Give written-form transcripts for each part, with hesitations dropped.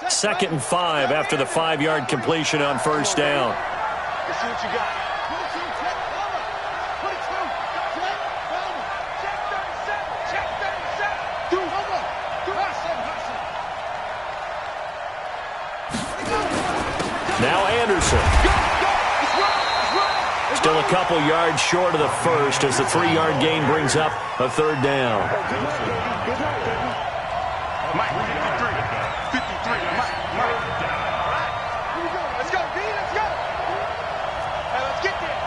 2nd and 5 after the 5-yard completion on first down. Let's see what you got. Now Anderson. Still a couple yards short of the first as the 3-yard gain brings up a 3rd down. Mike, 53. Mike. Let's go, D. Let's go. Hey, let's get there.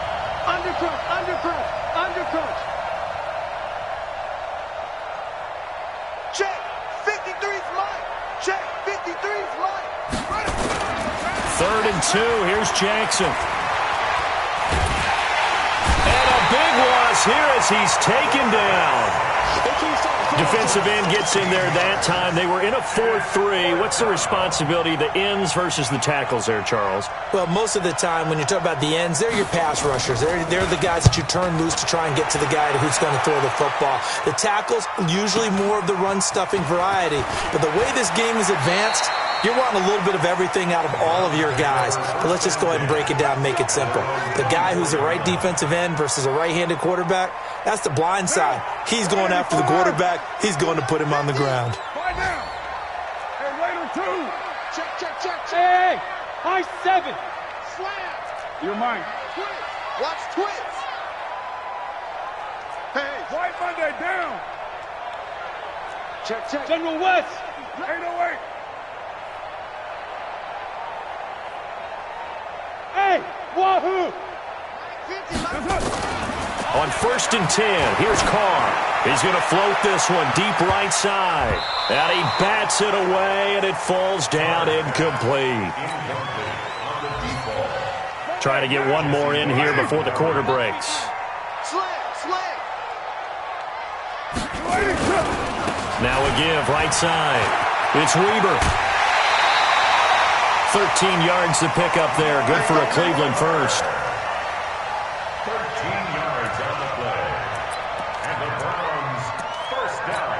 Undercrunch. Check. 53's Mike. Check. 53's Mike. 3rd and 2. Here's Jackson. And a big loss here as he's taken down. Defensive end gets in there that time. They were in a 4-3. What's the responsibility of the ends versus the tackles there, Charles? Well, most of the time when you talk about the ends, they're your pass rushers. They're the guys that you turn loose to try and get to the guy who's going to throw the football. The tackles, usually more of the run-stuffing variety. But the way this game is advanced, you're wanting a little bit of everything out of all of your guys. But let's just go ahead and break it down and make it simple. The guy who's the right defensive end versus a right-handed quarterback, that's the blind side. He's going after the quarterback. He's going to put him on the ground. Hey, later, 2. Check. Hey, high 7. Slam. You're mine. Twist. Watch twist. Hey. White Monday down. Check. General West. 808. Hey, wahoo. On 1st and 10, here's Carr. He's going to float this one deep right side. And he bats it away, and it falls down incomplete. Trying to get one more in here before the quarter breaks. Slam. Now a give right side. It's Weber. 13 yards to pick up there. Good for a Cleveland first. 13 yards on the play. And the Browns first down.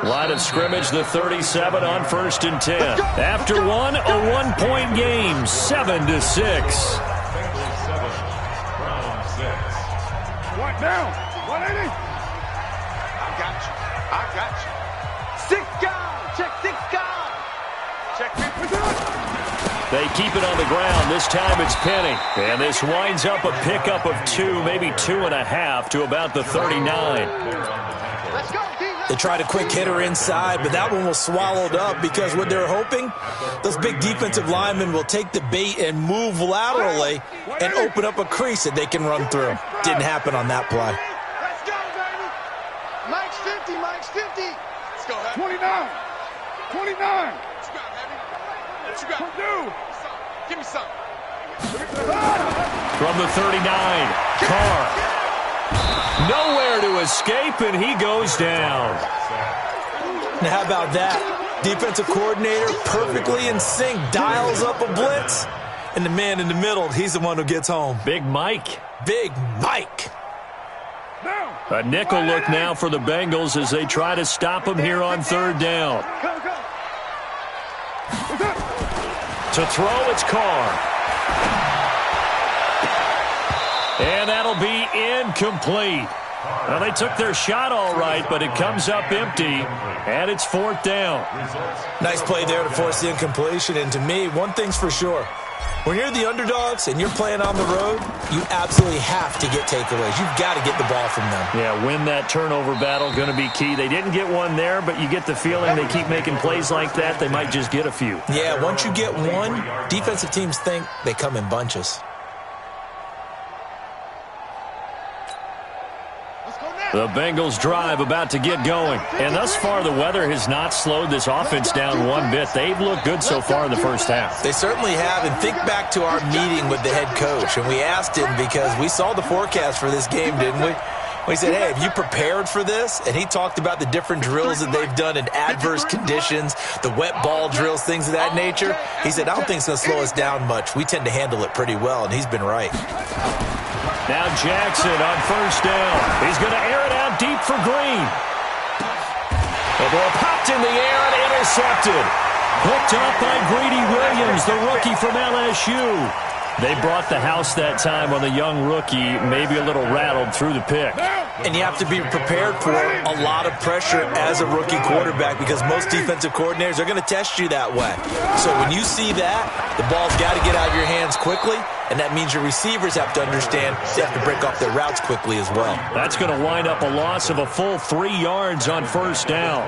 Line of scrimmage, the 37 on 1st and 10. After one, a 1-point game, 7-6. Browns 6. What down? 180. I got you. 6 guys. Check 6 guys. Check 50. They keep it on the ground. This time it's Penny. And this winds up a pickup of 2, maybe 2.5 to about the 39. Let's go, D. They tried a quick hitter inside, but that one was swallowed up because what they're hoping, those big defensive linemen will take the bait and move laterally and open up a crease that they can run through. Didn't happen on that play. Let's go, baby. Mike's 50. Let's go, Happy. 29. What you got, Happy? What you got? Purdue. Give me something. From the 39, Carr. Nowhere to escape, and he goes down. Now, how about that? Defensive coordinator perfectly in sync, dials up a blitz, and the man in the middle, he's the one who gets home. Big Mike. Big Mike. A nickel look now for the Bengals as they try to stop him here on 3rd down. To throw, it's Carr. And that'll be incomplete. Well, they took their shot all right, but it comes up empty, and it's 4th down. Nice play there to force the incompletion, and to me, one thing's for sure. When you're the underdogs and you're playing on the road, you absolutely have to get takeaways. You've got to get the ball from them. Yeah, win that turnover battle, going to be key. They didn't get one there, but you get the feeling they keep making plays like that, they might just get a few. Yeah, once you get one, defensive teams think they come in bunches. The Bengals drive about to get going. And thus far, the weather has not slowed this offense down one bit. They've looked good so far in the first half. They certainly have. And think back to our meeting with the head coach. And we asked him because we saw the forecast for this game, didn't we? We said, hey, have you prepared for this? And he talked about the different drills that they've done in adverse conditions, the wet ball drills, things of that nature. He said, I don't think it's going to slow us down much. We tend to handle it pretty well, and he's been right. Now Jackson on 1st down. He's going to air it out deep for Green. The ball popped in the air and intercepted. Hooked up by Greedy Williams, the rookie from LSU. They brought the house that time on the young rookie, maybe a little rattled through the pick. And you have to be prepared for a lot of pressure as a rookie quarterback because most defensive coordinators are going to test you that way. So when you see that, the ball's got to get out of your hands quickly, and that means your receivers have to understand they have to break off their routes quickly as well. That's going to wind up a loss of a full 3 yards on first down.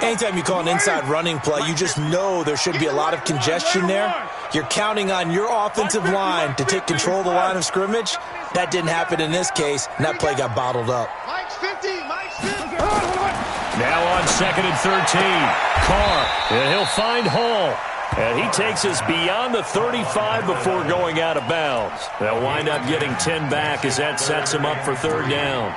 Anytime you call an inside running play, you just know there should be a lot of congestion there. You're counting on your offensive line to take control of the line of scrimmage. That didn't happen in this case, and that play got bottled up. Mike's 50. Mike's 50. Now on 2nd and 13. Carr, and he'll find Hall. And he takes us beyond the 35 before going out of bounds. They'll wind up getting 10 back as that sets him up for third down.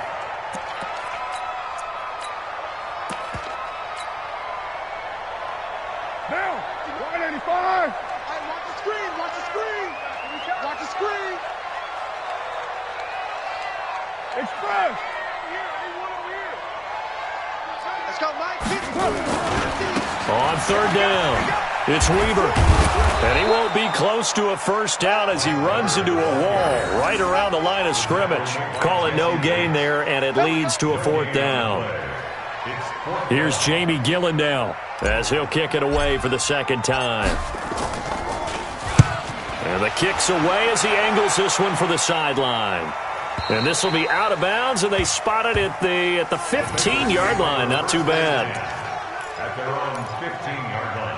Now, 185. Hey, watch the screen. Watch the screen. Watch the screen. Express. Let's go, Mike. 50. On third down, it's Weaver. And he won't be close to a first down as he runs into a wall right around the line of scrimmage. Call it no gain there, and it leads to a fourth down. Here's Jamie Gillen as he'll kick it away for the second time. And the kick's away as he angles this one for the sideline. And this will be out of bounds, and they spot it at the 15-yard line. Not too bad. At their own 15-yard line.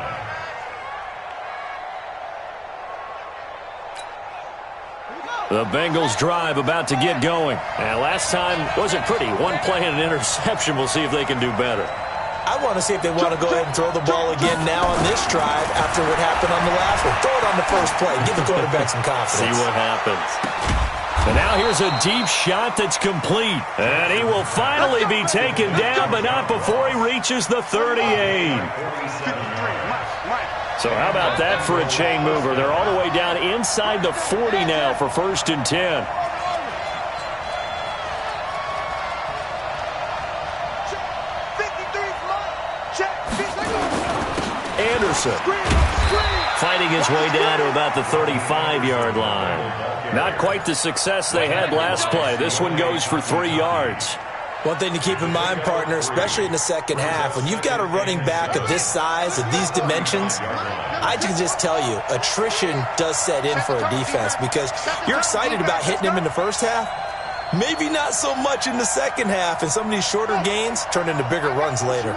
The Bengals drive about to get going. And last time wasn't pretty. One play and an interception. We'll see if they can do better. I want to see if they want to go ahead and throw the ball again now on this drive after what happened on the last one. Throw it on the first play. Give the quarterback some confidence. See what happens. And now here's a deep shot that's complete. And he will finally be taken down, but not before he reaches the 38. So how about that for a chain mover? They're all the way down inside the 40 now for 1st and 10. Anderson fighting his way down to about the 35-yard line. Not quite the success they had last play. This one goes for 3 yards. One thing to keep in mind, partner, especially in the second half, when you've got a running back of this size, of these dimensions, I can just tell you, attrition does set in for a defense because you're excited about hitting him in the first half. Maybe not so much in the second half, and some of these shorter gains turn into bigger runs later.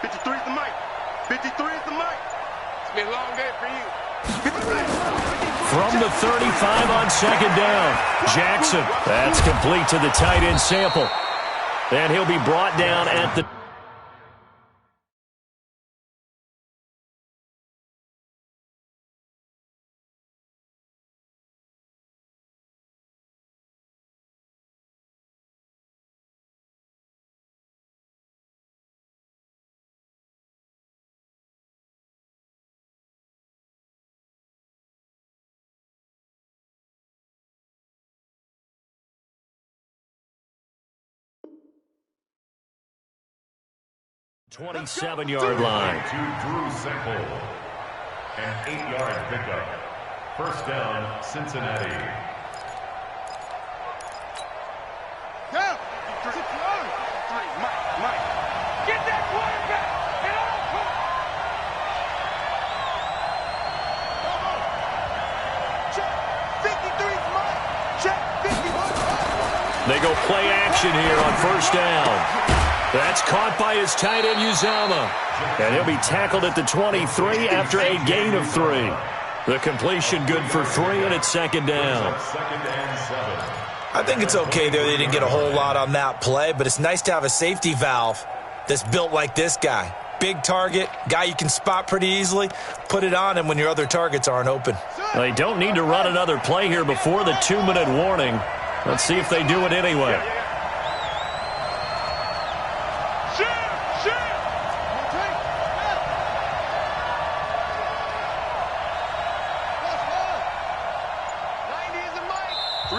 53 is the mic. 53 is the mic. It's been a long day for you. 53. From the 35 on second down, Jackson. That's complete to the tight end Sample. And he'll be brought down at the... ...27-yard line. To Drew Sample. An 8-yard pickup. First down, Cincinnati. Go. 3, Mike. Get that quarterback. Get on. Check. 53 is Mike. Check. 51. They go play action here on first down. That's caught by his tight end, Uzama. And he'll be tackled at the 23 after a gain of 3. The completion good for 3, and it's second down. Second and 7. I think it's okay there. They didn't get a whole lot on that play, but it's nice to have a safety valve that's built like this guy. Big target, guy you can spot pretty easily. Put it on him when your other targets aren't open. They don't need to run another play here before the 2-minute warning. Let's see if they do it anyway.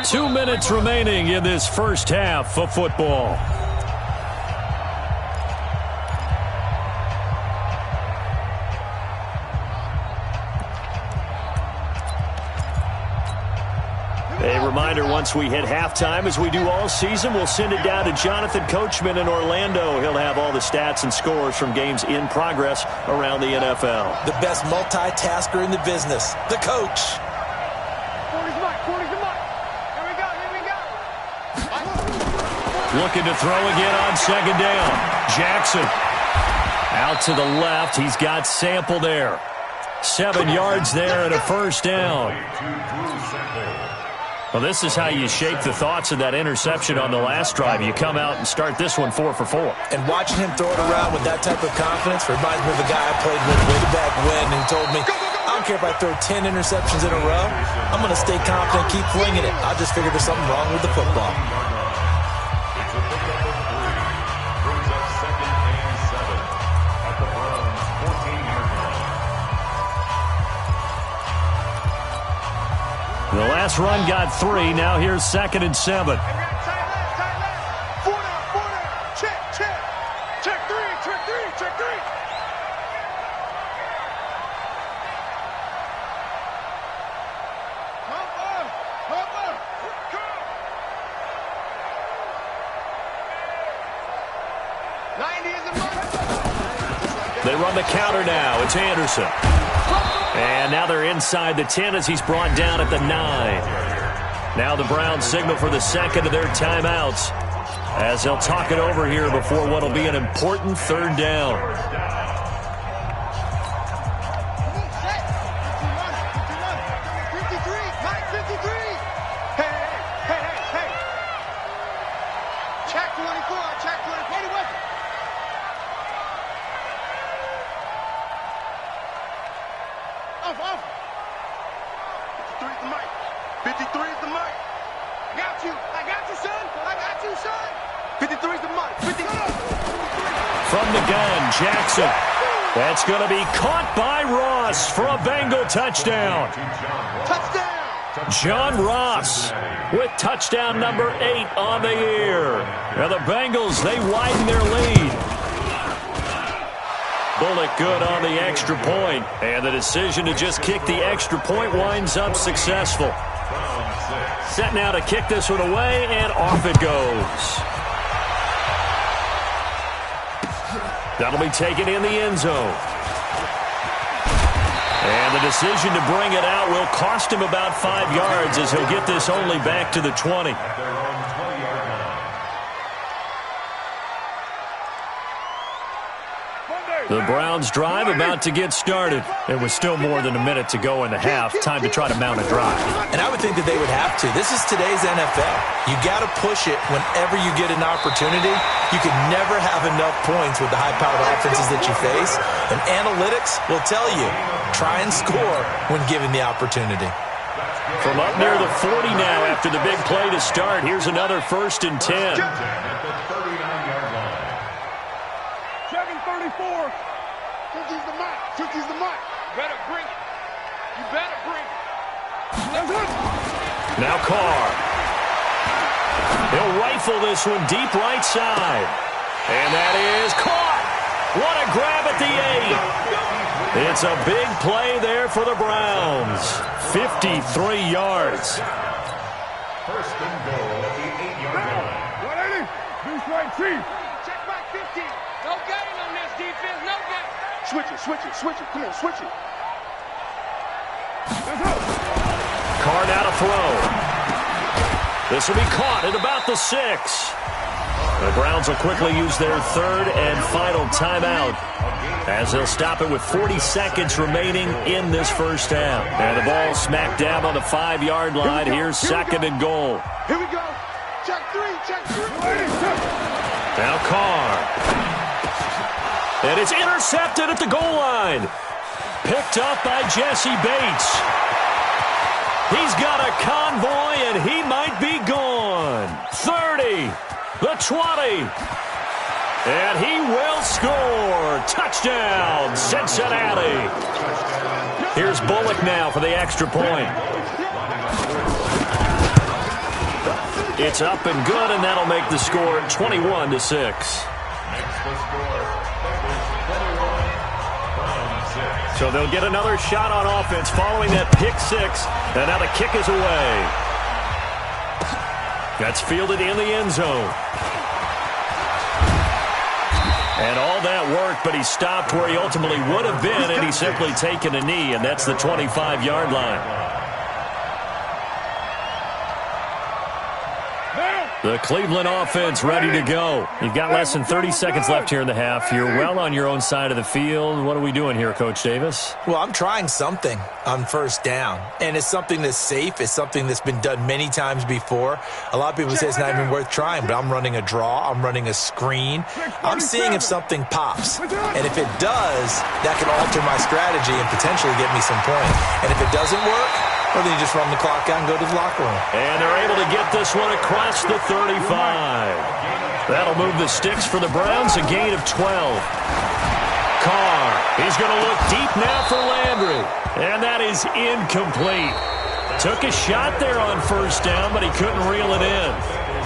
Two minutes remaining in this first half of football. A reminder, once we hit halftime, as we do all season, we'll send it down to Jonathan Coachman in Orlando. He'll have all the stats and scores from games in progress around the NFL. The best multitasker in the business, the coach. 40's the mic. Here we go. Looking to throw again on second down. Jackson out to the left. He's got Sample there. 7 yards there and a first down. Well, this is how you shape the thoughts of that interception on the last drive. You come out and start this one 4 for 4. And watching him throw it around with that type of confidence reminds me of a guy I played with way back when, and he told me, I don't care if I throw 10 interceptions in a row. I'm going to stay confident, keep flinging it. I just figured there's something wrong with the football. The last run got 3. Now here's 2nd and 7. Tight left. 4 down. Check. Check 3. They run the counter now. It's Anderson. And now they're inside the 10 as he's brought down at the 9. Now the Browns signal for the second of their timeouts as they'll talk it over here before what will be an important 3rd down. Hey. Check 24. Off. 53 is the mic. 53 is the mic. I got you, son. 53 is the mic. 53. From the gun, Jackson. That's going to be caught by Ross for a Bengal touchdown. Touchdown. John Ross with touchdown number 8 on the year. Now the Bengals, they widen their lead. Bullock good on the extra point, and the decision to just kick the extra point winds up successful. Set now to kick this one away, and off it goes. That'll be taken in the end zone. And the decision to bring it out will cost him about 5 yards as he'll get this only back to the 20. The Browns drive about to get started. There was still more than a minute to go in the half. Time to try to mount a drive. And I would think that they would have to. This is today's NFL. You got to push it whenever you get an opportunity. You can never have enough points with the high-powered offenses that you face. And analytics will tell you, try and score when given the opportunity. From up near the 40 now after the big play to start, here's another 1st and 10. 7:34. Tookie's the mic. Better bring it. You better bring it. Now Carr. He'll rifle this one deep right side. And that is caught. What a grab at the 8. It's a big play there for the Browns. 53 yards. 1st and goal at the 8-yard line. 180. Deuce right chief. Check back 15. No gain on this defense. No gain. Switch it. Come on, switch it. Carr now to throw. This will be caught at about the 6. The Browns will quickly use their 3rd and final timeout as they'll stop it with 40 seconds remaining in this first half. And the ball smack dab on the 5-yard line. Here's 2nd and goal. Here we go. Check 3. Now Carr. And it's intercepted at the goal line. Picked up by Jesse Bates. He's got a convoy, and he might be gone. 30, the 20. And he will score. Touchdown, Cincinnati. Here's Bullock now for the extra point. It's up and good, and that'll make the score 21-6. So they'll get another shot on offense following that pick 6, and now the kick is away. That's fielded in the end zone. And all that work, but he stopped where he ultimately would have been, and he's simply taken a knee, and that's the 25-yard line. The Cleveland offense ready to go. You've got less than 30 seconds left here in the half. You're well on your own side of the field. What are we doing here, Coach Davis? Well, I'm trying something on first down, and it's something that's safe. It's something that's been done many times before. A lot of people say it's not even worth trying, but I'm running a draw. I'm running a screen. I'm seeing if something pops, and if it does, that can alter my strategy and potentially get me some points. And if it doesn't work, well, then you just run the clock out and go to the locker room. And they're able to get this one across the 35. That'll move the sticks for the Browns, a gain of 12. Carr, he's going to look deep now for Landry. And that is incomplete. Took a shot there on first down, but he couldn't reel it in.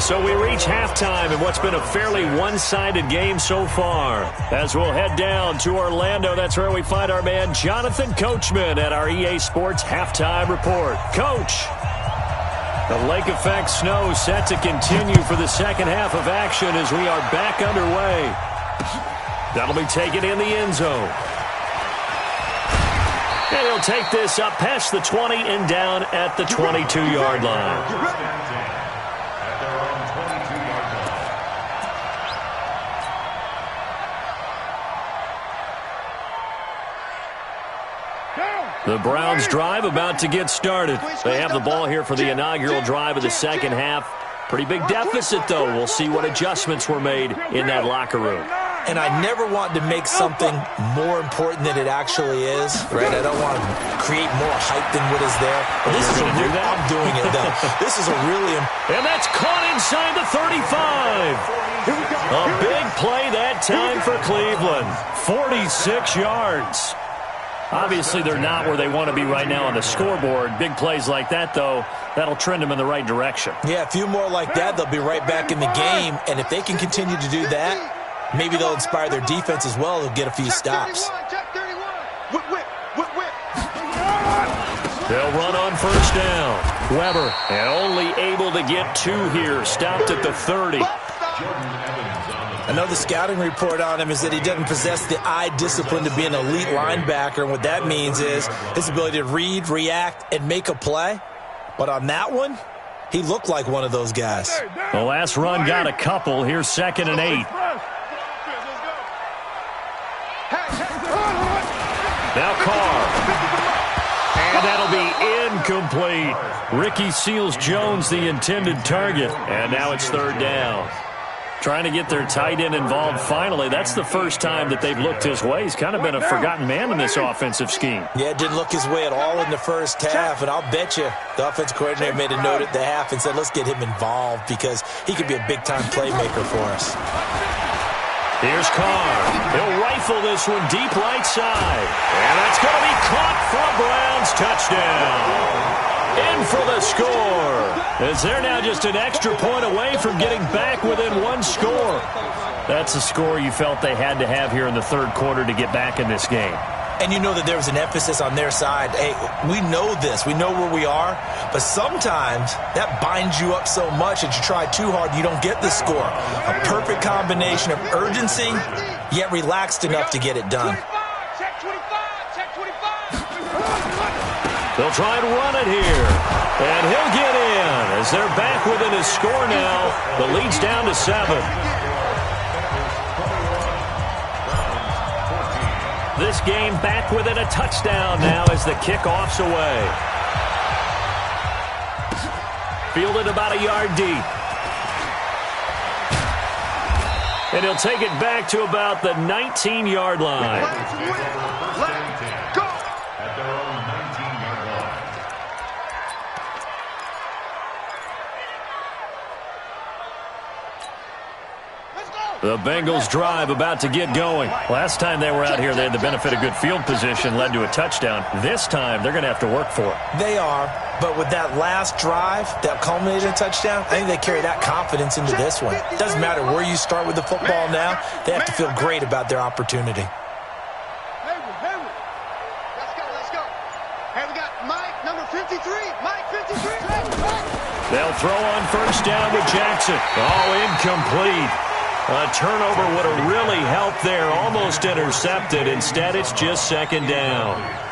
So we reach halftime in what's been a fairly one-sided game so far. As we'll head down to Orlando, that's where we find our man Jonathan Coachman at our EA Sports Halftime Report. Coach, the lake effect snow set to continue for the second half of action as we are back underway. That'll be taken in the end zone. And he'll take this up past the 20 and down at the 22-yard line. The Browns drive about to get started. They have the ball here for the inaugural drive of the second half. Pretty big deficit, though. We'll see what adjustments were made in that locker room. And I never want to make something more important than it actually is, right? I don't want to create more hype than what is there. But this is a real, I'm doing it, though. This is a really... And that's caught inside the 35. A big play that time for Cleveland. 46 yards. Obviously, they're not where they want to be right now on the scoreboard. Big plays like that, though, that'll trend them in the right direction. Yeah, a few more like that, they'll be right back in the game. And if they can continue to do that, maybe they'll inspire their defense as well. They'll get a few stops. They'll run on first down. Weber, and only able to get two here. Stopped at the 30. I know the scouting report on him is that he doesn't possess the eye discipline to be an elite linebacker. And what that means is his ability to read, react, and make a play. But on that one, he looked like one of those guys. The last run got a couple. Here's 2nd and 8. Now Carr. And that'll be incomplete. Ricky Seals-Jones, the intended target. And now it's 3rd down. Trying to get their tight end involved finally. That's the first time that they've looked his way. He's kind of been a forgotten man in this offensive scheme. Yeah, it didn't look his way at all in the first half. And I'll bet you the offensive coordinator made a note at the half and said, let's get him involved because he could be a big-time playmaker for us. Here's Carr. He'll rifle this one deep right side. And that's going to be caught for a Browns touchdown. In for the score. As they're now just an extra point away from getting back within one score. That's a score you felt they had to have here in the third quarter to get back in this game. And you know that there was an emphasis on their side. Hey, we know this. We know where we are. But sometimes that binds you up so much that you try too hard, you don't get the score. A perfect combination of urgency, yet relaxed enough to get it done. They'll try and run it here. And he'll get in as they're back within his score now. The lead's down to 7. This game back within a touchdown now as the kickoff's away. Fielded about a yard deep. And he'll take it back to about the 19-yard line. The Bengals drive about to get going. Last time they were out here, they had the benefit of good field position, led to a touchdown. This time, they're going to have to work for it. They are, but with that last drive, that culminated in a touchdown, I think they carry that confidence into this one. It doesn't matter where you start with the football now. They have to feel great about their opportunity. Let's go. Hey, we got Mike, number 53. Mike, 53. They'll They'll throw on first down with Jackson. Oh, incomplete. A turnover would have really helped there. Almost intercepted. Instead, it's just second down.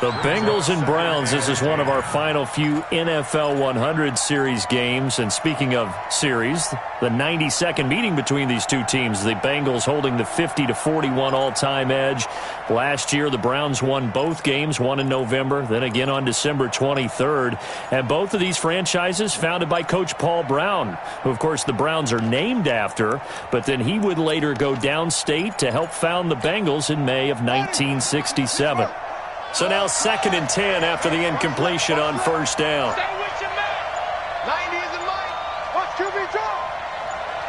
The Bengals and Browns, this is one of our final few NFL 100 series games. And speaking of series, the 92nd meeting between these two teams. The Bengals holding the 50-41 all-time edge. Last year, the Browns won both games, one in November, then again on December 23rd. And both of these franchises founded by Coach Paul Brown, who, of course, the Browns are named after. But then he would later go downstate to help found the Bengals in May of 1967. So now 2nd and 10 after the incompletion on first down. 90 is the mic. Watch QB drop.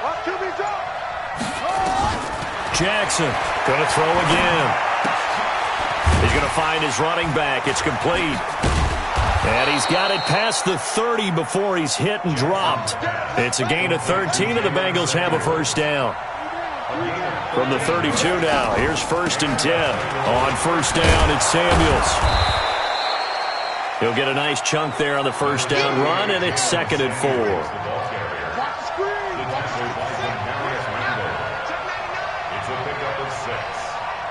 Watch QB drop. Jackson going to throw again. He's going to find his running back. It's complete. And he's got it past the 30 before he's hit and dropped. It's a gain of 13, and the Bengals have a first down. From the 32 now, here's 1st and 10. On first down, it's Samuels. He'll get a nice chunk there on the first down run, and it's 2nd and 4. It's a pickup of 6.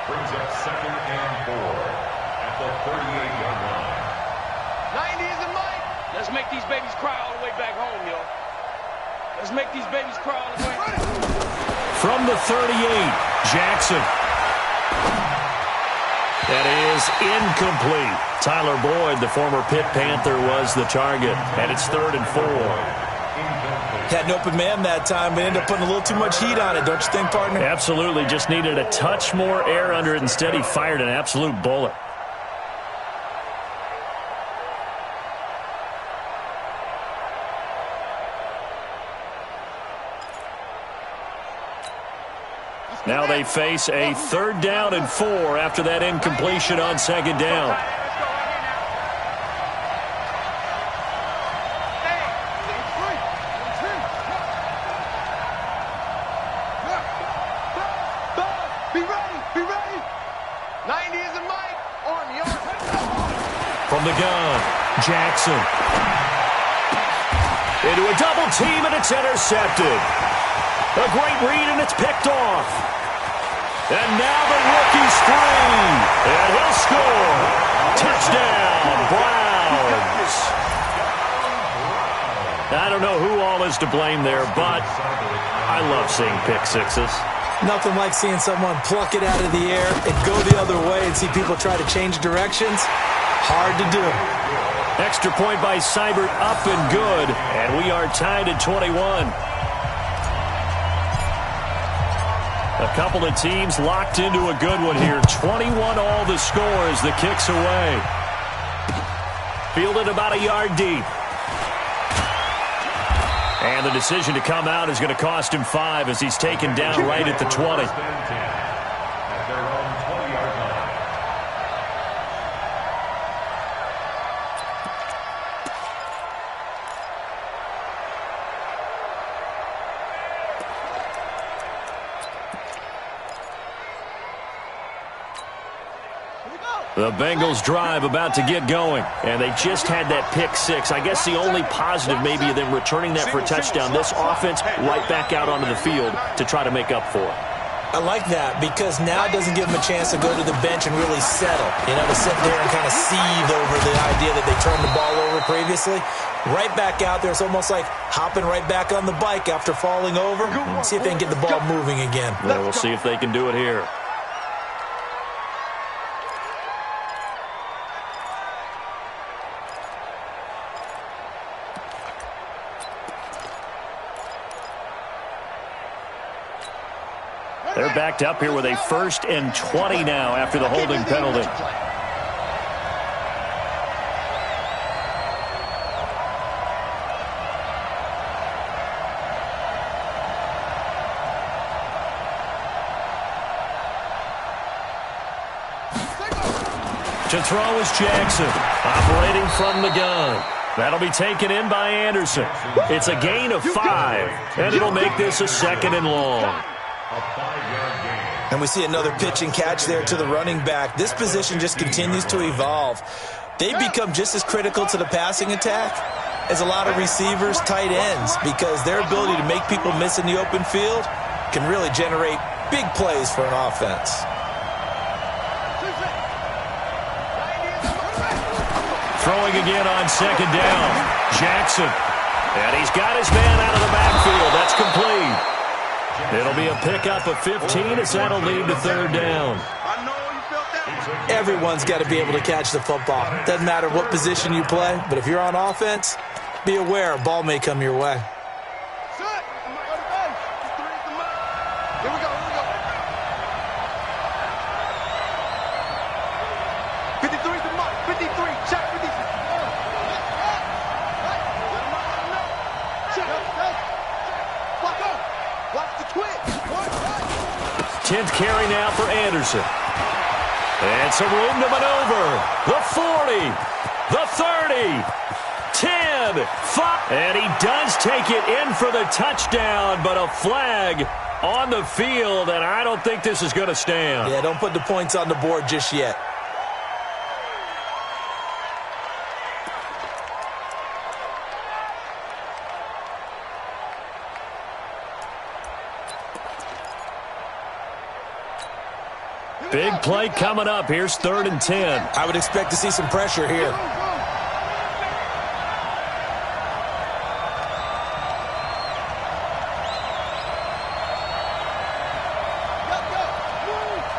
Brings up 2nd and 4 at the 38-yard line. 90 is the mic. Let's make these babies cry all the way back home, yo. Let's make these babies cry all the way back home. From the 38, Jackson. That is incomplete. Tyler Boyd, the former Pitt Panther, was the target. And it's 3rd and 4. Had an open man that time, but ended up putting a little too much heat on it, don't you think, partner? Absolutely. Just needed a touch more air under it. Instead, he fired an absolute bullet. Now they face a 3rd down and 4 after that incompletion on 2nd down. Be ready. Be ready. 90 is the mic. Arm yard. From the gun, Jackson. Into a double team, and it's intercepted. A great read, and it's picked off. And now the rookie's free. And he'll score. Touchdown, Browns. I don't know who all is to blame there, but I love seeing pick sixes. Nothing like seeing someone pluck it out of the air and go the other way and see people try to change directions. Hard to do. Extra point by Seibert, up and good. And we are tied at 21. A couple of teams locked into a good one here. 21 all the score as the kick's away. Fielded about a yard deep. And the decision to come out is going to cost him 5 as he's taken down right at the 20. At their own 20-yard line. The Bengals drive about to get going, and they just had that pick six. I guess the only positive maybe of them returning that for a touchdown. This offense right back out onto the field to try to make up for it. I like that because now it doesn't give them a chance to go to the bench and really settle. You know, to sit there and kind of seethe over the idea that they turned the ball over previously. Right back out there. It's almost like hopping right back on the bike after falling over. See if they can get the ball moving again. Yeah, we'll see if they can do it here. They're backed up here with a 1st and 20 now after the holding penalty. To throw is Jackson, operating from the gun. That'll be taken in by Anderson. It's a gain of 5, and it'll make this a 2nd and long. And we see another pitch and catch there to the running back. This position just continues to evolve. They've become just as critical to the passing attack is a lot of receivers, tight ends, because their ability to make people miss in the open field can really generate big plays for an offense. Throwing again on second down. Jackson. And he's got his man out of the backfield. That's complete. It'll be a pickup of 15 as that'll lead to third down. Everyone's got to be able to catch the football. Doesn't matter what position you play, but if you're on offense, be aware a ball may come your way. Here we go. 53's the mark. 53. Check 53. Watch the twitch. 10th carry now for Anderson. And some room to maneuver. The 40. The 30. 10. 5. And he does take it in for the touchdown, but a flag on the field, and I don't think this is going to stand. Yeah, don't put the points on the board just yet. Big play coming up. Here's 3rd and 10. I would expect to see some pressure here.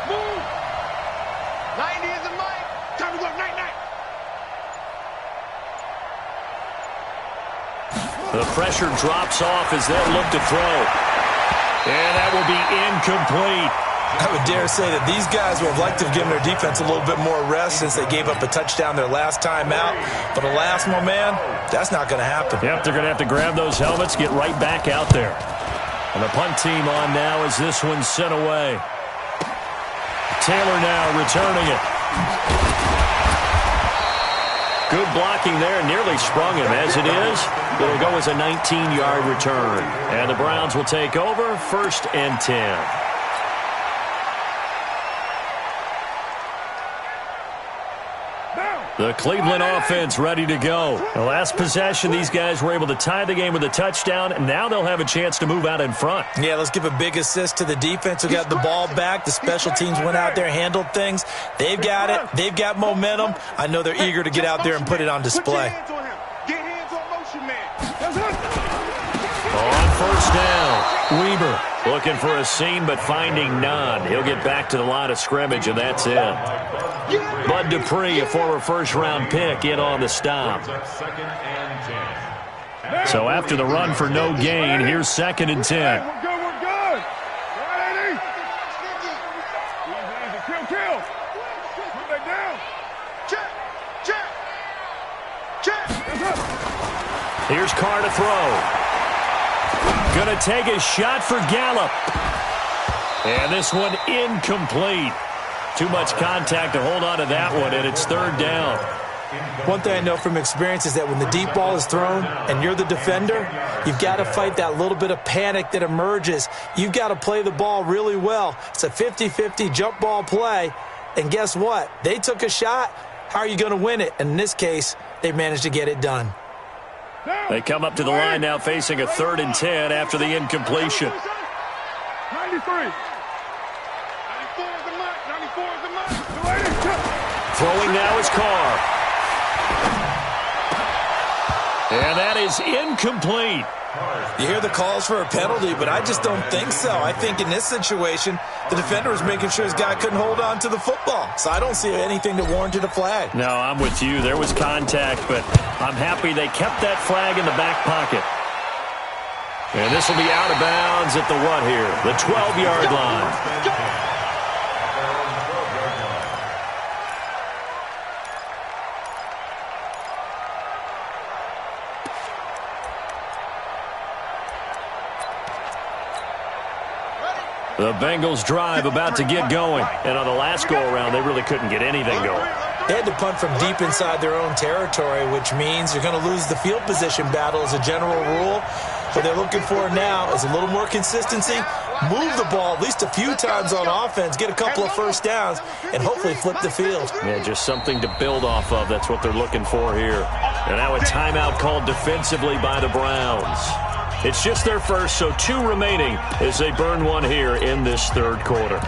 Move. 90 is the mic. Time to go. Night. The pressure drops off as they look to throw. And that will be incomplete. I would dare say that these guys would have liked to have given their defense a little bit more rest since they gave up a touchdown their last time out. But alas, my man, that's not going to happen. Yep, they're going to have to grab those helmets, get right back out there. And the punt team on now as this one's sent away. Taylor now returning it. Good blocking there, nearly sprung him. As it is, it'll go as a 19-yard return. And the Browns will take over, 1st and 10. The Cleveland offense ready to go. The last possession, these guys were able to tie the game with a touchdown, and now they'll have a chance to move out in front. Yeah, let's give a big assist to the defense who got the ball back. The special teams went out there, handled things. They've got it. They've got momentum. I know they're eager to get out there and put it on display. Get hands on motion, man. On 1st down, Weber looking for a seam but finding none. He'll get back to the line of scrimmage, and that's it. Bud Dupree, a former first-round pick, in on the stop. So after the run for no gain, here's 2nd and 10. We're good. Kill. Put that down. Check. Here's Carr to throw. Gonna take a shot for Gallup. And this one incomplete. Too much contact to hold on to that one, and it's 3rd down. One thing I know from experience is that when the deep ball is thrown and you're the defender, you've got to fight that little bit of panic that emerges. You've got to play the ball really well. It's a 50-50 jump ball play, and guess what? They took a shot. How are you going to win it? And in this case, they managed to get it done. They come up to the line now facing a 3rd and 10 after the incompletion. 93. Throwing now is Carr. And that is incomplete. You hear the calls for a penalty, but I just don't think so. I think in this situation, the defender was making sure his guy couldn't hold on to the football. So I don't see anything that warranted a flag. No, I'm with you. There was contact, but I'm happy they kept that flag in the back pocket. And this will be out of bounds at the what here? The 12-yard line. The Bengals drive about to get going. And on the last go-around, they really couldn't get anything going. They had to punt from deep inside their own territory, which means you're going to lose the field position battle as a general rule. What they're looking for now is a little more consistency move the ball at least a few times on offense, get a couple of first downs, and hopefully flip the field. Yeah, just something to build off of. That's what they're looking for here. And now a timeout called defensively by the Browns. It's just their first, so 2 remaining as they burn one here in this third quarter.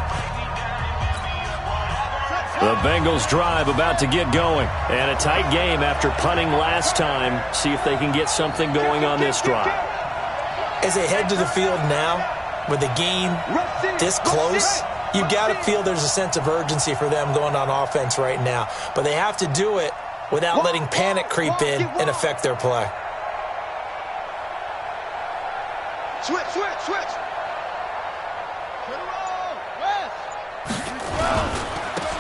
The Bengals drive about to get going. And a tight game after punting last time. See if they can get something going on this drive. As they head to the field now, with the game this close, you've got to feel there's a sense of urgency for them going on offense right now. But they have to do it without letting panic creep in and affect their play. Switch, switch, switch.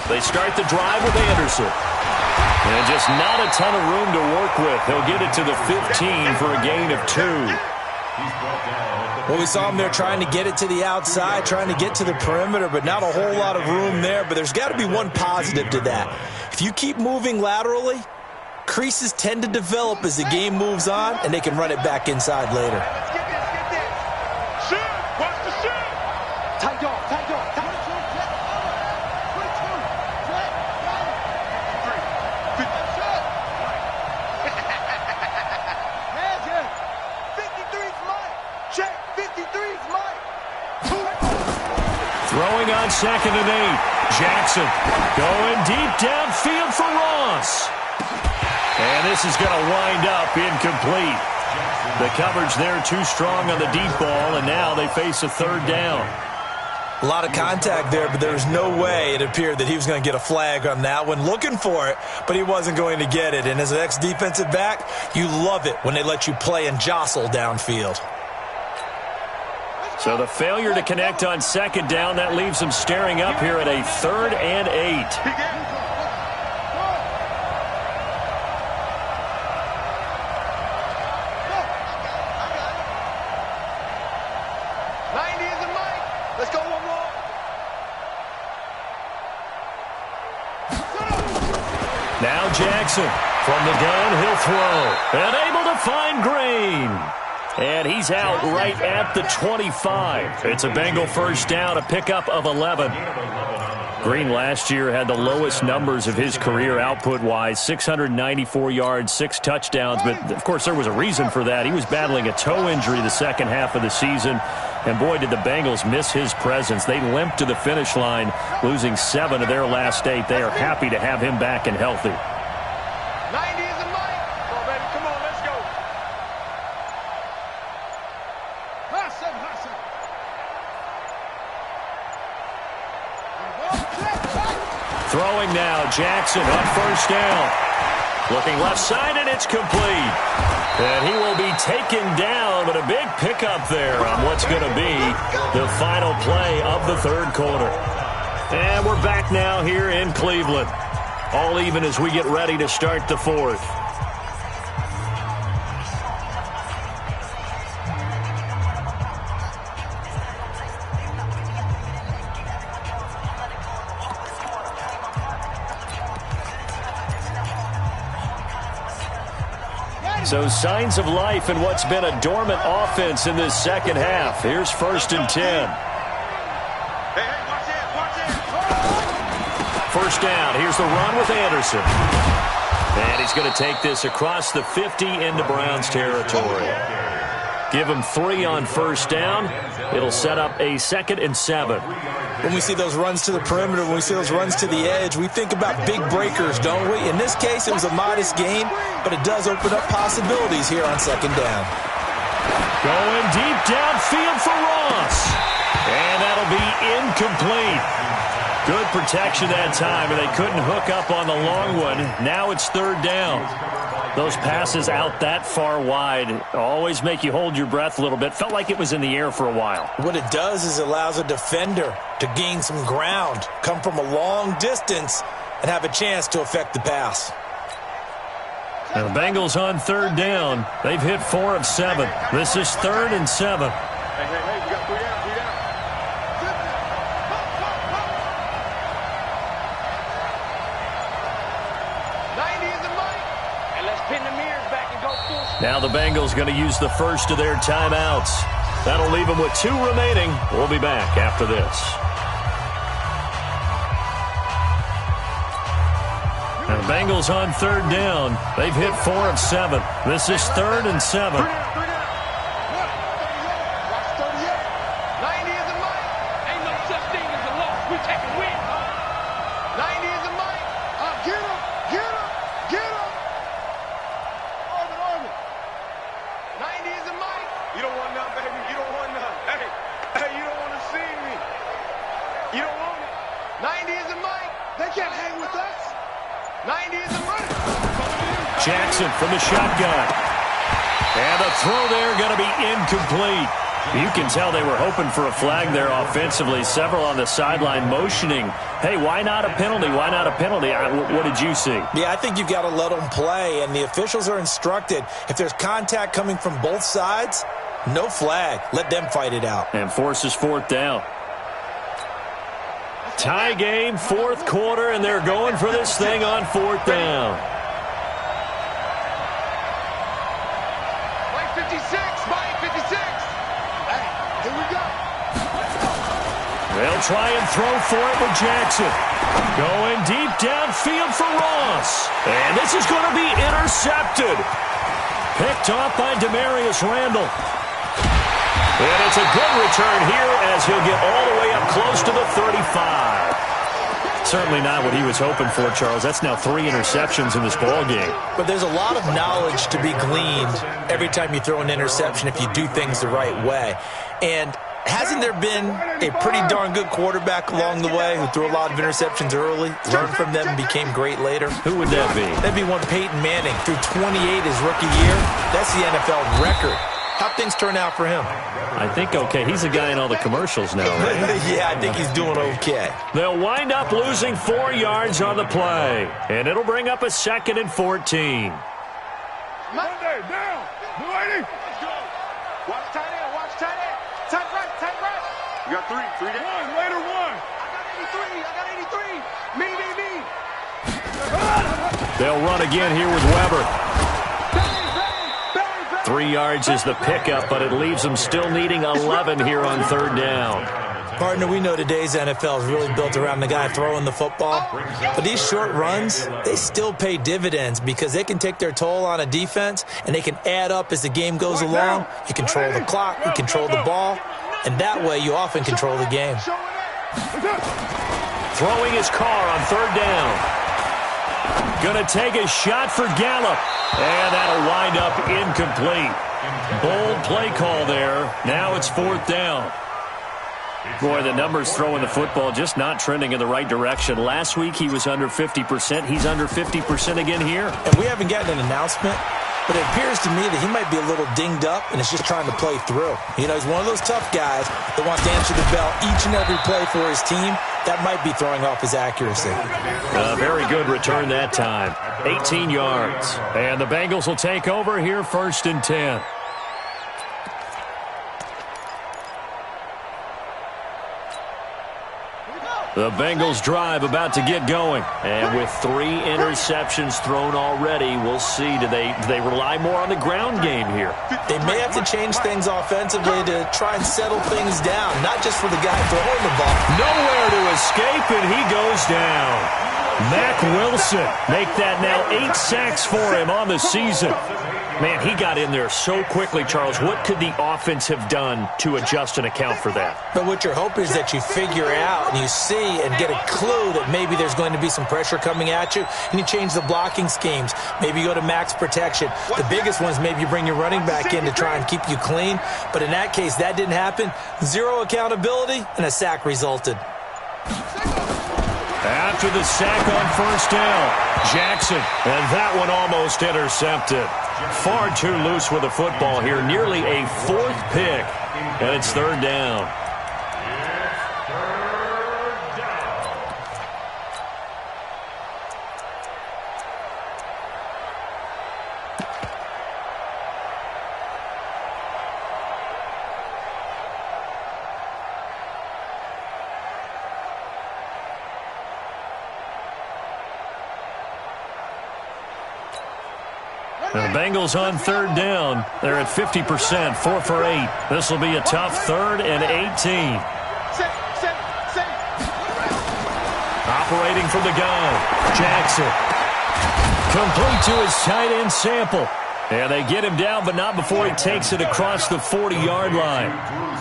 They start the drive with Anderson. And just not a ton of room to work with. He'll get it to the 15 for a gain of 2. Well, we saw him there trying to get it to the outside, trying to get to the perimeter, but not a whole lot of room there. But there's got to be one positive to that. If you keep moving laterally, creases tend to develop as the game moves on, and they can run it back inside later. Throwing on 2nd and 8. Jackson going deep downfield for Ross. And this is going to wind up incomplete. The coverage there too strong on the deep ball, and now they face a 3rd down. A lot of contact there, but there was no way it appeared that he was going to get a flag on that one. Looking for it, but he wasn't going to get it. And as an ex-defensive back, you love it when they let you play and jostle downfield. So the failure to connect on 2nd down, that leaves them staring up here at a 3rd and 8. Now Jackson from the gun, he'll throw. And able to find Green. And he's out right at the 25. It's a Bengal first down, a pickup of 11. Green last year had the lowest numbers of his career output-wise, 694 yards, 6 touchdowns. But, of course, there was a reason for that. He was battling a toe injury the second half of the season. And, boy, did the Bengals miss his presence. They limped to the finish line, losing 7 of their last 8. They are happy to have him back and healthy. 90 is a mic. Come on, baby. Come on, let's go. Throwing now, Jackson on first down. Looking left side, and it's complete. And he will be taken down, but a big pickup there on what's going to be the final play of the 3rd quarter. And we're back now here in Cleveland. All even as we get ready to start the 4th. So signs of life in what's been a dormant offense in this second half. Here's 1st and 10. First down. Here's the run with Anderson. And he's going to take this across the 50 into Browns territory. Give him 3 on first down. It'll set up a 2nd and 7. When we see those runs to the perimeter, when we see those runs to the edge, we think about big breakers, don't we? In this case, it was a modest game, but it does open up possibilities here on 2nd down. Going deep downfield for Ross. And that'll be incomplete. Good protection that time, and they couldn't hook up on the long one. Now it's 3rd down. Those passes out that far wide always make you hold your breath a little bit. Felt like it was in the air for a while. What it does is it allows a defender to gain some ground, come from a long distance, and have a chance to affect the pass. Now the Bengals on 3rd down. They've hit 4 of 7. This is 3rd and 7. Hey, you got 3 down, 3 down. 90 is the mic. And let's pin the mirrors back and go full. Now the Bengals going to use the first of their timeouts. That'll leave them with 2 remaining. We'll be back after this. And the Bengals on 3rd down. They've hit 4 of 7. This is 3rd and 7. 90 is a mic. Ain't no such thing as a loss. We take a win. 90 is a mic. Get him. Get him. Get him. Armin. 90 is a mic. You don't want none, baby. You don't want none. Hey, you don't want to see me. You don't want it. 90 is a mic. They can't hang with us. 90 is a mic. Jackson from the shotgun. And the throw there going to be incomplete. You can tell they were hoping for a flag there offensively. Several on the sideline motioning, hey, why not a penalty? Why not a penalty? What did you see? Yeah, I think you've got to let them play, and the officials are instructed. If there's contact coming from both sides, no flag. Let them fight it out. And forces 4th down. Tie game, 4th quarter, and they're going for this thing on 4th down. Mike 56. Hey, here we go. They'll try and throw for it with Jackson. Going deep downfield for Ross. And this is going to be intercepted. Picked off by Demarius Randall. And it's a good return here as he'll get all the way up close to the 35. Certainly not what he was hoping for, Charles. That's now 3 interceptions in this ball game. But there's a lot of knowledge to be gleaned every time you throw an interception if you do things the right way. And hasn't there been a pretty darn good quarterback along the way who threw a lot of interceptions early, learned from them, and became great later? Who would that be? That'd be one Peyton Manning. Threw 28 his rookie year. That's the NFL record. How'd things turn out for him? I think okay. He's a guy in all the commercials now, right? Yeah, I think he's doing okay. They'll wind up losing 4 yards on the play. And it'll bring up a 2nd and 14. Monday, down. Lady. Watch tight end. Tight right. You got 3 down. One, later one. I got 83. Me. They'll run again here with Weber. 3 yards is the pickup, but it leaves them still needing 11 here on 3rd down. Partner, we know today's NFL is really built around the guy throwing the football. But these short runs, they still pay dividends because they can take their toll on a defense, and they can add up as the game goes along. You control the clock, you control the ball, and that way you often control the game. Throwing his car on 3rd down. Going to take a shot for Gallup. And that'll wind up incomplete. Bold play call there. Now it's 4th down. Boy, the numbers throwing the football just not trending in the right direction. Last week he was under 50%. He's under 50% again here. And we haven't gotten an announcement, but it appears to me that he might be a little dinged up and is just trying to play through. You know, he's one of those tough guys that wants to answer the bell each and every play for his team. That might be throwing off his accuracy. A very good return that time. 18 yards. And the Bengals will take over here 1st and 10. The Bengals drive about to get going. And with 3 interceptions thrown already, we'll see. Do they rely more on the ground game here? They may have to change things offensively to try and settle things down, not just for the guy throwing the ball. Nowhere to escape, and he goes down. Mack Wilson make that now 8 sacks for him on the season. Man, he got in there so quickly, Charles. What could the offense have done to adjust and account for that? But what you're hoping is that you figure out and you see and get a clue that maybe there's going to be some pressure coming at you, and you change the blocking schemes. Maybe you go to max protection. The biggest one is maybe you bring your running back in to try and keep you clean. But in that case, that didn't happen. 0 accountability, and a sack resulted. After the sack on 1st down, Jackson, and that one almost intercepted. Far too loose with the football here, nearly a 4th pick, and it's 3rd down. The Bengals on third down. They're at 50%, 4 for 8. This will be a tough 3rd and 18. Operating from the gun, Jackson. Complete to his tight end Sample. And they get him down, but not before he takes it across the 40-yard line.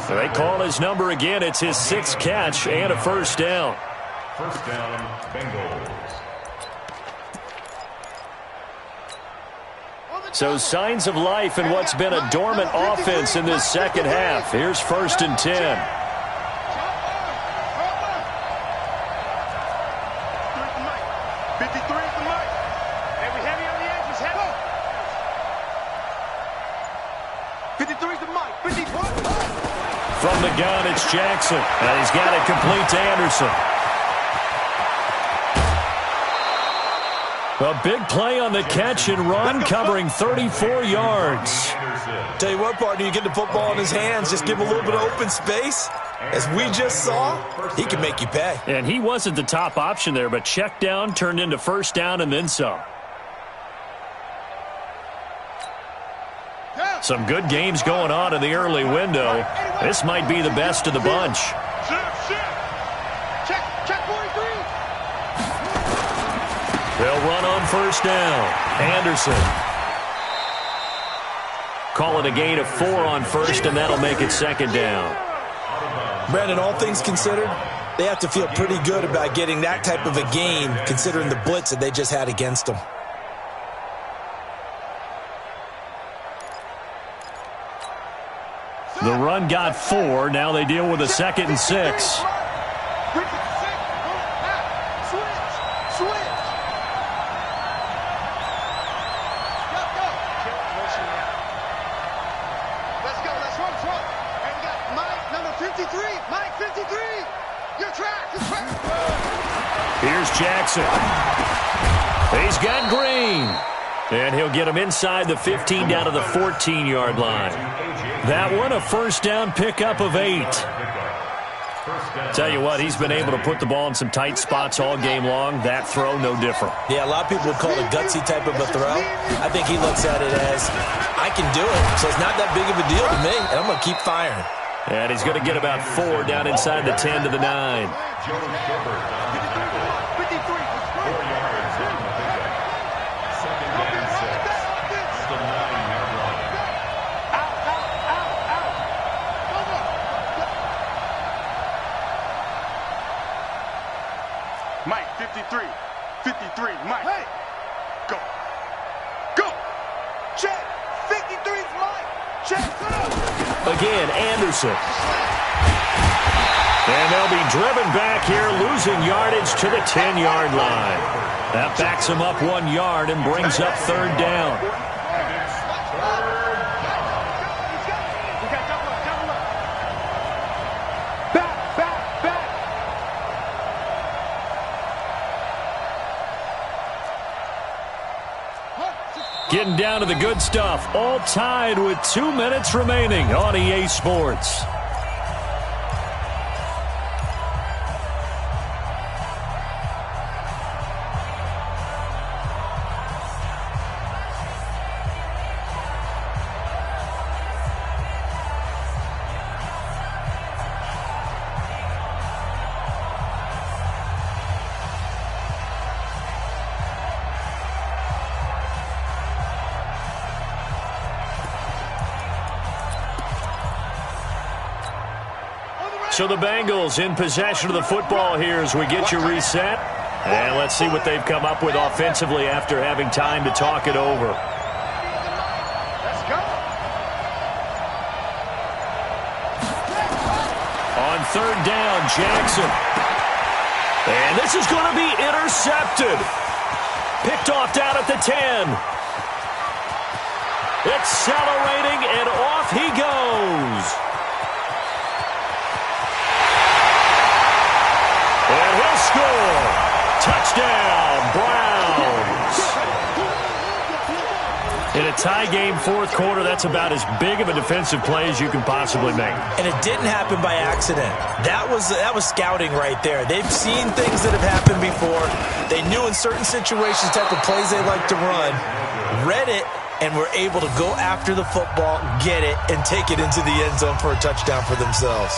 So they call his number again. It's his 6th catch and a first down. First down, Bengals. So signs of life in what's been a dormant offense in this second half. Here's 1st and 10. 53 is the mic. Every heavy on the edges, heavy. 53 is the mic. 51. From the gun, it's Jackson. And he's got it complete to Anderson. A big play on the catch and run, covering 34 yards. Tell you what, partner, you get the football in his hands, just give him a little bit of open space. As we just saw, he can make you pay. And he wasn't the top option there, but check down turned into first down and then some. Some good games going on in the early window. This might be the best of the bunch. Check 43. They'll run on first down. Anderson. Call it a gain of 4 on first, and that'll make it second down. Brandon, all things considered, they have to feel pretty good about getting that type of a gain, considering the blitz that they just had against them. The run got 4. Now they deal with a 2nd and 6. Here's Jackson. He's got Green. And he'll get him inside the 15 down to the 14-yard line. That one, a first down pickup of 8. Tell you what, he's been able to put the ball in some tight spots all game long. That throw, no different. Yeah, a lot of people would call it a gutsy type of a throw. I think he looks at it as, I can do it, so it's not that big of a deal to me, and I'm going to keep firing. And he's going to get about 4 down inside the 10 to the 9. Mike, 53. 53, Mike. Hey. Go. Go. Check. 53's Mike. Check. Again, Anderson. And they'll be driven back here, losing yardage to the 10-yard line. That backs them up 1 yard and brings up third down. Getting down to the good stuff. All tied with 2 minutes remaining on EA Sports. So the Bengals in possession of the football here as we get you reset. And let's see what they've come up with offensively after having time to talk it over. Let's go. On third down, Jackson. And this is going to be intercepted. Picked off down at the 10. Accelerating, and off he goes. And he'll score. Touchdown, Browns. In a tie game, fourth quarter, that's about as big of a defensive play as you can possibly make. And it didn't happen by accident. That was scouting right there. They've seen things that have happened before. They knew in certain situations type of plays they like to run, read it, and were able to go after the football, get it, and take it into the end zone for a touchdown for themselves.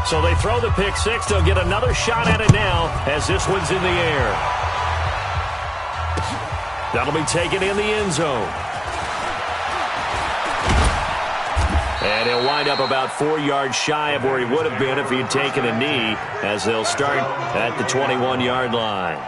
So they throw the pick six. They'll get another shot at it now as this one's in the air. That'll be taken in the end zone. And he'll wind up about 4 yards shy of where he would have been if he had taken a knee, as they'll start at the 21-yard line.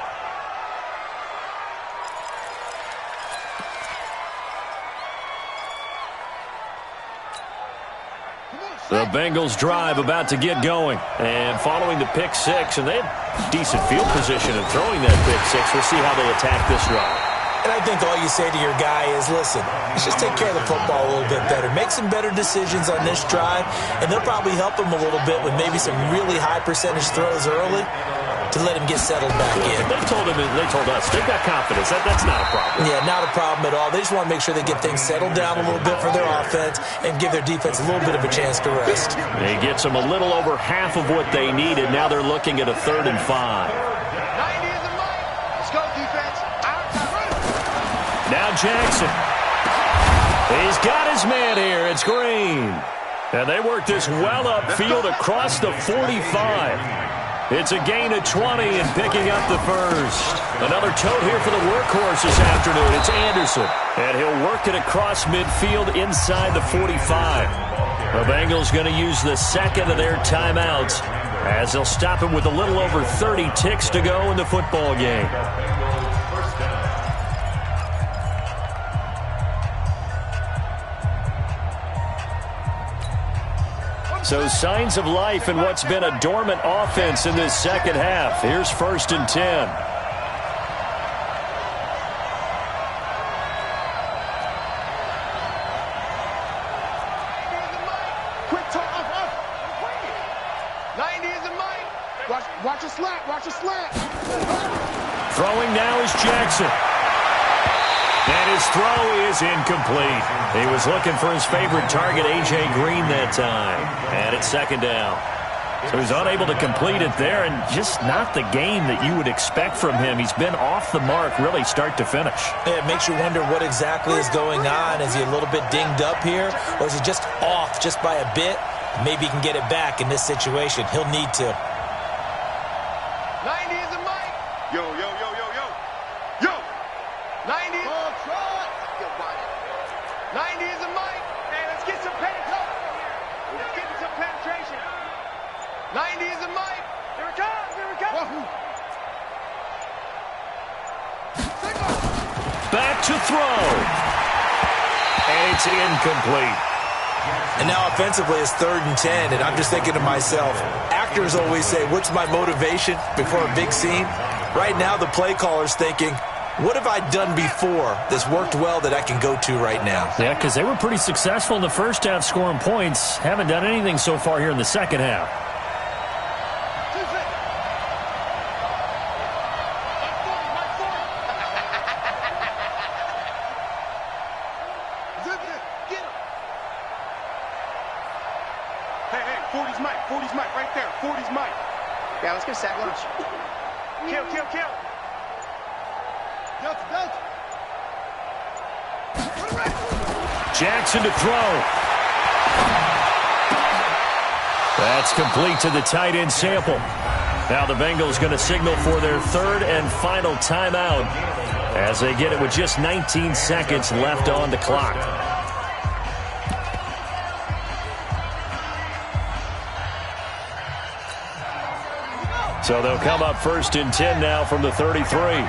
The Bengals drive about to get going. And following the pick six, and they had decent field position in throwing that pick six. We'll see how they attack this drive. And I think all you say to your guy is, listen, let's just take care of the football a little bit better. Make some better decisions on this drive, and they'll probably help him a little bit with maybe some really high percentage throws early to let him get settled back in. They told us, they've got confidence. That's not a problem. Yeah, not a problem at all. They just want to make sure they get things settled down a little bit for their offense and give their defense a little bit of a chance to rest. He gets them a little over half of what they needed. Now they're looking at a 3rd and 5. 90 is a mic. Let's go, defense. Now Jackson. He's got his man here. It's Green. And they work this well upfield across the 45. It's a gain of 20 and picking up the first. Another tote here for the workhorse this afternoon. It's Anderson. And he'll work it across midfield inside the 45. The Bengals going to use the second of their timeouts as they'll stop him with a little over 30 ticks to go in the football game. So signs of life in what's been a dormant offense in this second half. Here's 1st and 10. Quick talk up. 90 is a mic. Watch a slant. Watch a slant. Throwing now is Jackson. And his throw is incomplete. He was looking for his favorite target, A.J. Green, that time. And it's 2nd down. So he's unable to complete it there, and just not the game that you would expect from him. He's been off the mark, really, start to finish. Yeah, it makes you wonder what exactly is going on. Is he a little bit dinged up here, or is he just off just by a bit? Maybe he can get it back in this situation. He'll need to. 90 is a mic. Yo. 90 is 90 is a mic. Hey, let's get some penetration. Let's get some penetration. 90 is a mic. Here it comes. Back to throw. And it's incomplete. And now offensively it's 3rd and 10, and I'm just thinking to myself, actors always say, what's my motivation before a big scene? Right now the play caller's thinking, what have I done before that's worked well that I can go to right now? Yeah, because they were pretty successful in the first half scoring points. Haven't done anything so far here in the second half. Hey, 40's mic right there. 40's mic. Yeah, let's get a sack lunch. Kill. Jackson to throw. That's complete to the tight end Sample. Now the Bengals going to signal for their 3rd and final timeout as they get it with just 19 seconds left on the clock. So they'll come up 1st and 10 now from the 33.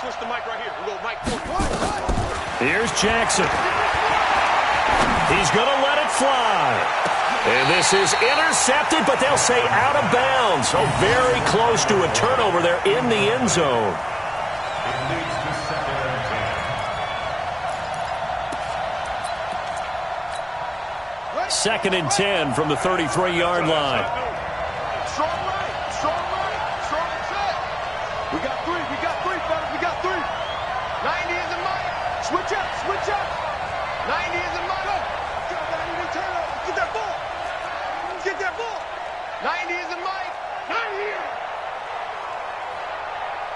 Switch the mic right here. We'll go mic 40. Here's Jackson. He's going to let it fly. And this is intercepted, but they'll say out of bounds. So very close to a turnover there in the end zone. It leads to 2nd and 10. 2nd and 10 from the 33-yard line. Strong right, strong set. We got three, fellas. We got three. 90 is a mic. 90 is the mic. 90.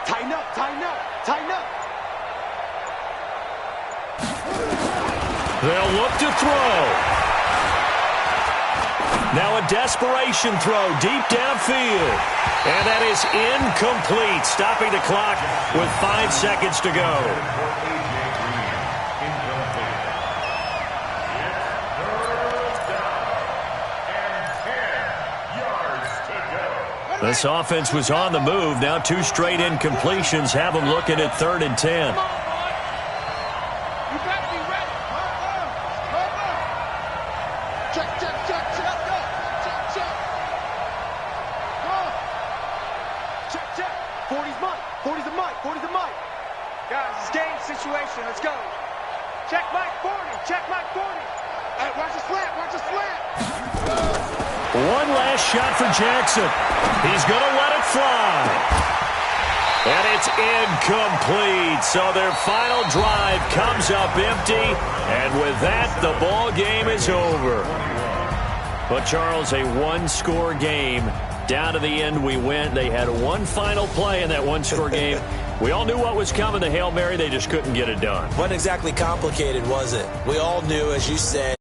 Tighten up, tighten up, tighten up. They'll look to throw. Now a desperation throw deep downfield. And that is incomplete, stopping the clock with 5 seconds to go. This offense was on the move. Now 2 straight incompletions have them looking at 3rd and 10. Situation. Let's go. Check Mike 40. Check Mike 40. Hey, watch the slant. Watch the slant. One last shot for Jackson. He's going to let it fly. And it's incomplete. So their final drive comes up empty. And with that, the ball game is over. But, Charles, a one-score game. Down to the end, we went. They had one final play in that one-score game. We all knew what was coming, the Hail Mary. They just couldn't get it done. Wasn't exactly complicated, was it? We all knew, as you said.